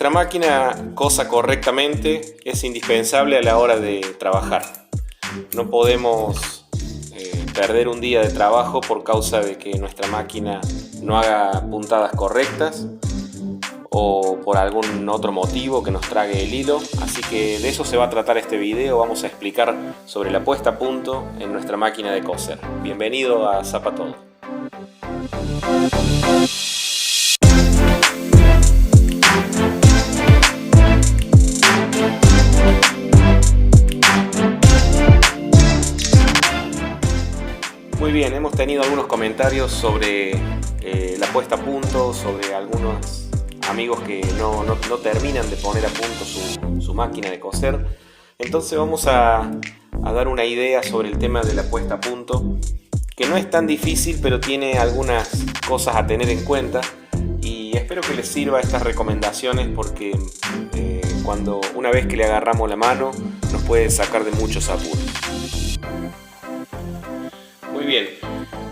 nuestra máquina cosa correctamente es indispensable a la hora de trabajar. No podemos perder un día de trabajo por causa de que nuestra máquina no haga puntadas correctas o por algún otro motivo que nos trague el hilo. Así que de eso se va a tratar este video. Vamos a explicar sobre la puesta a punto en nuestra máquina de coser. Bienvenido a Zapatodo. Muy bien, hemos tenido algunos comentarios sobre la puesta a punto, sobre algunos amigos que no terminan de poner a punto su máquina de coser. Entonces vamos a dar una idea sobre el tema de la puesta a punto, que no es tan difícil, pero tiene algunas cosas a tener en cuenta, y espero que les sirva estas recomendaciones porque una vez que le agarramos la mano nos puede sacar de muchos apuros. Muy bien,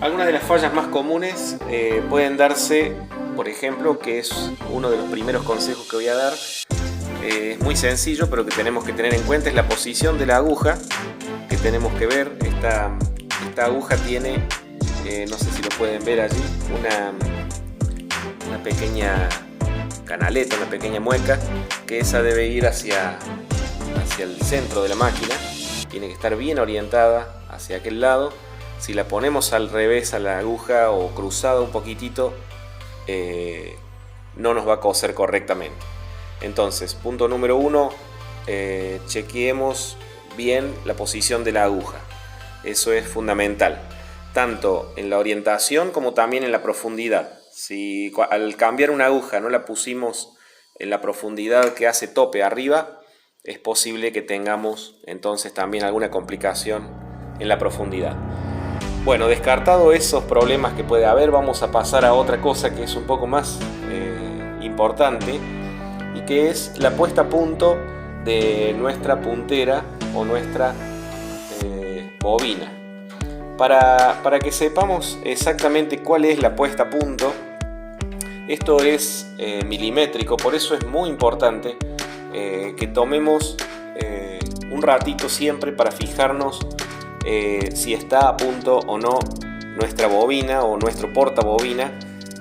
algunas de las fallas más comunes pueden darse, por ejemplo, que es uno de los primeros consejos que voy a dar, es muy sencillo pero que tenemos que tener en cuenta, es la posición de la aguja que tenemos que ver. Esta aguja tiene, no sé si lo pueden ver allí, una pequeña canaleta, una pequeña mueca, que esa debe ir hacia el centro de la máquina, tiene que estar bien orientada hacia aquel lado. Si la ponemos al revés a la aguja o cruzada un poquitito, no nos va a coser correctamente. Entonces, punto número 1, chequeemos bien la posición de la aguja. Eso es fundamental, tanto en la orientación como también en la profundidad. Si al cambiar una aguja no la pusimos en la profundidad que hace tope arriba, es posible que tengamos entonces también alguna complicación en la profundidad. Bueno, descartado esos problemas que puede haber, vamos a pasar a otra cosa que es un poco más importante, y que es la puesta a punto de nuestra puntera o nuestra bobina. Para que sepamos exactamente cuál es la puesta a punto, esto es milimétrico, por eso es muy importante que tomemos un ratito siempre para fijarnos si está a punto o no nuestra bobina o nuestro portabobina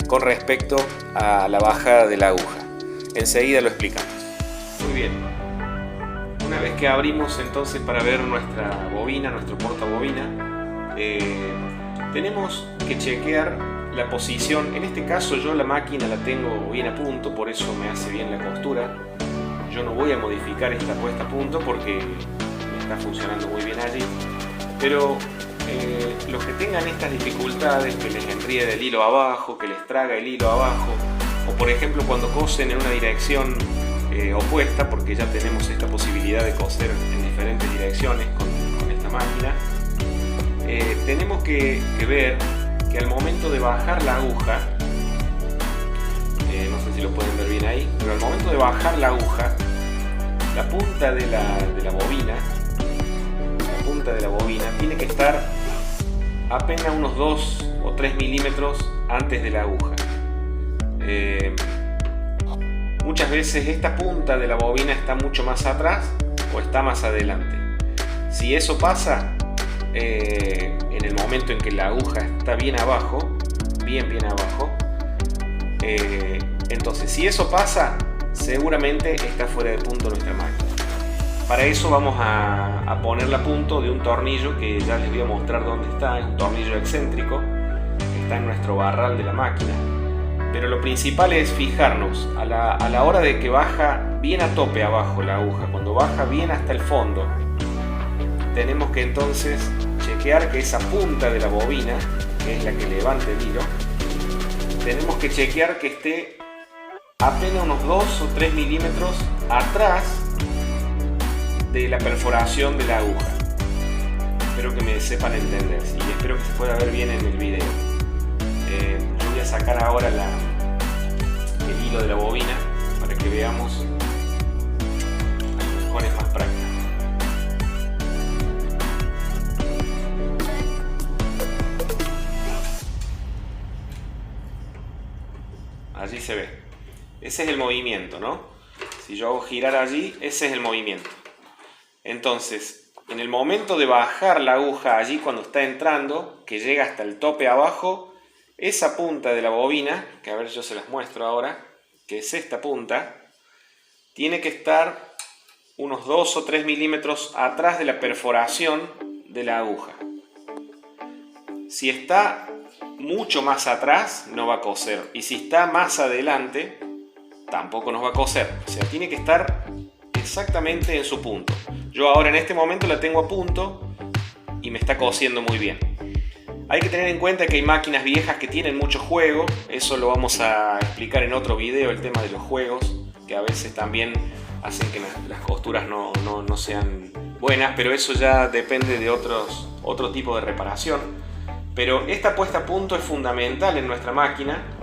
con respecto a la bajada de la aguja. Enseguida lo explicamos. Muy bien, una vez que abrimos entonces para ver nuestra bobina, nuestro portabobina, tenemos que chequear la posición. En este caso yo la máquina la tengo bien a punto, por eso me hace bien la costura. Yo no voy a modificar esta puesta a punto porque está funcionando muy bien allí. Pero los que tengan estas dificultades, que les enriede el hilo abajo, que les traga el hilo abajo, o por ejemplo cuando cosen en una dirección opuesta, porque ya tenemos esta posibilidad de coser en diferentes direcciones con esta máquina, tenemos que ver que al momento de bajar la aguja, no sé si lo pueden ver bien ahí, pero al momento de bajar la aguja, la punta de la bobina tiene que estar apenas unos 2 o 3 milímetros antes de la aguja. Muchas veces esta punta de la bobina está mucho más atrás o está más adelante. Si eso pasa, en el momento en que la aguja está bien abajo, bien abajo, entonces si eso pasa, seguramente está fuera de punto nuestra máquina. Para eso vamos a ponerla a punto de un tornillo que ya les voy a mostrar dónde está. Es un tornillo excéntrico que está en nuestro barral de la máquina. Pero lo principal es fijarnos a la hora de que baja bien a tope abajo la aguja, cuando baja bien hasta el fondo, tenemos que entonces chequear que esa punta de la bobina, que es la que levanta el hilo, tenemos que chequear que esté apenas unos 2 o 3 milímetros atrás de la perforación de la aguja. Espero que me sepan entender y espero que se pueda ver bien en el video. Yo voy a sacar ahora el hilo de la bobina para que veamos. A lo mejor es más práctico. Allí se ve. Ese es el movimiento, ¿no? Si yo hago girar allí, ese es el movimiento. Entonces, en el momento de bajar la aguja allí cuando está entrando, que llega hasta el tope abajo, esa punta de la bobina, que a ver yo se las muestro ahora, que es esta punta, tiene que estar unos 2 o 3 milímetros atrás de la perforación de la aguja. Si está mucho más atrás, no va a coser. Y si está más adelante, tampoco nos va a coser. O sea, tiene que estar exactamente en su punto. Yo ahora en este momento la tengo a punto y me está cosiendo muy bien. Hay que tener en cuenta que hay máquinas viejas que tienen mucho juego. Eso lo vamos a explicar en otro video, el tema de los juegos, que a veces también hacen que las costuras no sean buenas, pero eso ya depende de otro tipo de reparación. Pero esta puesta a punto es fundamental en nuestra máquina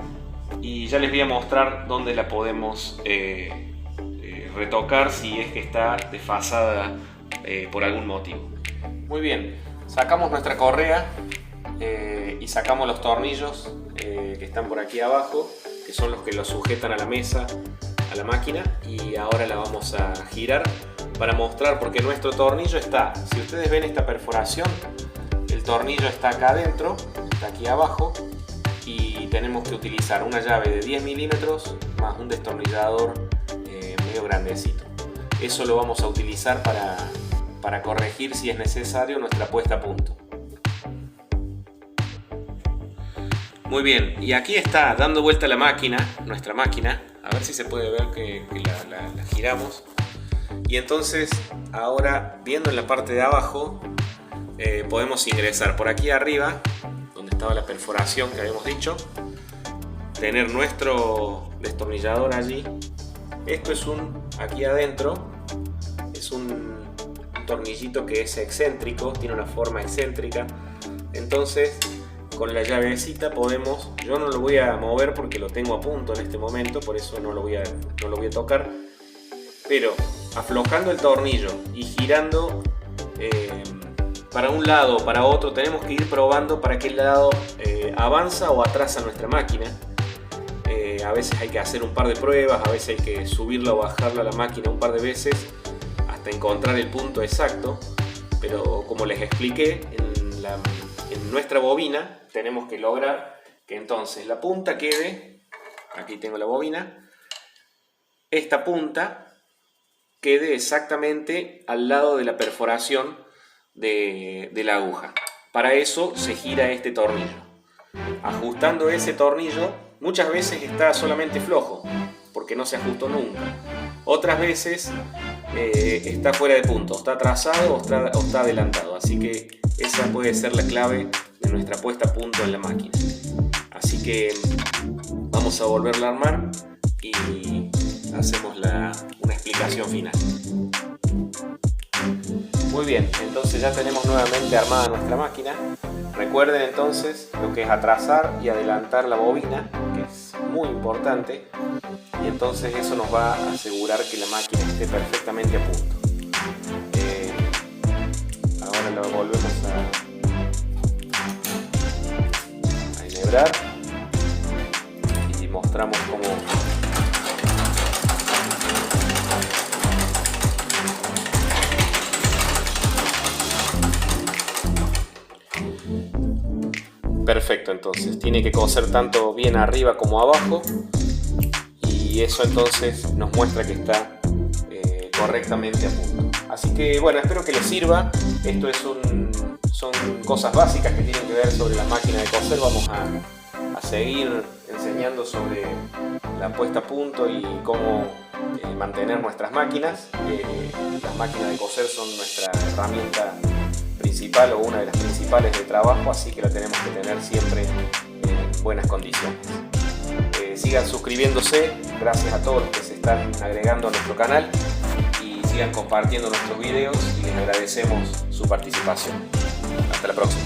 y ya les voy a mostrar dónde la podemos retocar si es que está desfasada por algún motivo. Muy bien, sacamos nuestra correa y sacamos los tornillos que están por aquí abajo, que son los que lo sujetan a la mesa, a la máquina, y ahora la vamos a girar para mostrar, porque nuestro tornillo está, si ustedes ven esta perforación, el tornillo está acá adentro, está aquí abajo, y tenemos que utilizar una llave de 10 milímetros más un destornillador medio grandecito. Eso lo vamos a utilizar para corregir si es necesario nuestra puesta a punto. Muy bien, y aquí está dando vuelta la máquina, nuestra máquina, a ver si se puede ver que la giramos. Y entonces ahora, viendo en la parte de abajo, podemos ingresar por aquí arriba, donde estaba la perforación que habíamos dicho, tener nuestro destornillador allí. Esto es aquí adentro, es un tornillito que es excéntrico, tiene una forma excéntrica. Entonces con la llavecita podemos, yo no lo voy a mover porque lo tengo a punto en este momento, por eso no lo voy a tocar, pero aflojando el tornillo y girando para un lado o para otro, tenemos que ir probando para qué lado avanza o atrasa nuestra máquina. A veces hay que hacer un par de pruebas, a veces hay que subirla o bajarla a la máquina un par de veces hasta encontrar el punto exacto, pero como les expliqué, en nuestra bobina tenemos que lograr que entonces la punta quede, aquí tengo la bobina, esta punta quede exactamente al lado de la perforación de la aguja. Para eso se gira este tornillo. Ajustando ese tornillo, muchas veces está solamente flojo, porque no se ajustó nunca. Otras veces está fuera de punto, está atrasado o está adelantado. Así que esa puede ser la clave de nuestra puesta a punto en la máquina. Así que vamos a volverla a armar y hacemos una explicación final. Muy bien, entonces ya tenemos nuevamente armada nuestra máquina. Recuerden entonces lo que es atrasar y adelantar la bobina, que es muy importante, y entonces eso nos va a asegurar que la máquina esté perfectamente a punto. Ahora lo volvemos a enhebrar y mostramos cómo perfecto. Entonces tiene que coser tanto bien arriba como abajo, y eso entonces nos muestra que está correctamente a punto. Así que bueno, espero que les sirva. Esto son cosas básicas que tienen que ver sobre la máquina de coser. Vamos a seguir enseñando sobre la puesta a punto y cómo mantener nuestras máquinas. Las máquinas de coser son nuestra herramienta principal o una de las principales de trabajo, así que la tenemos que tener siempre en buenas condiciones. Sigan suscribiéndose, gracias a todos los que se están agregando a nuestro canal, y sigan compartiendo nuestros videos, y les agradecemos su participación. Hasta la próxima.